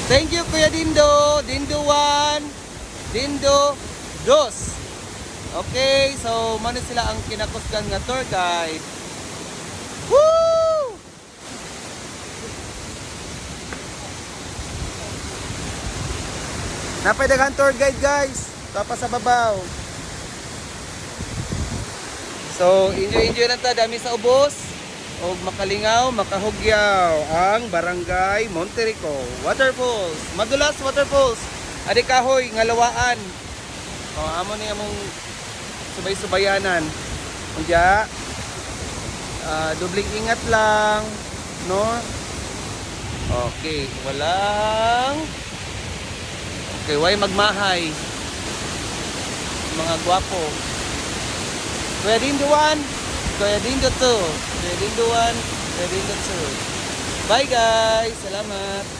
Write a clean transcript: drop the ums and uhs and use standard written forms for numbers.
Thank you Kuya Dindo. Dindo 1, Dindo 2. Okay, so mano sila ang kinakusgan nga tour guide. Woo! Napadagan tour guide guys. Tapos sa babaw. So, enjoy lang ta, dami sa ubos. O makalingaw, makahugyaw ang Barangay Monterico Waterfalls. Madulas Waterfalls. Adi kahoy nga lawaan. O amo ni among subay-subayanan. Unya dubling ingat lang, no? Okay, walang way magmahay. Mga gwapo. Kuya Dindo 1, Kuya Dindo 2, Kuya Dindo 1, Kuya Dindo 2. Bye guys, salamat.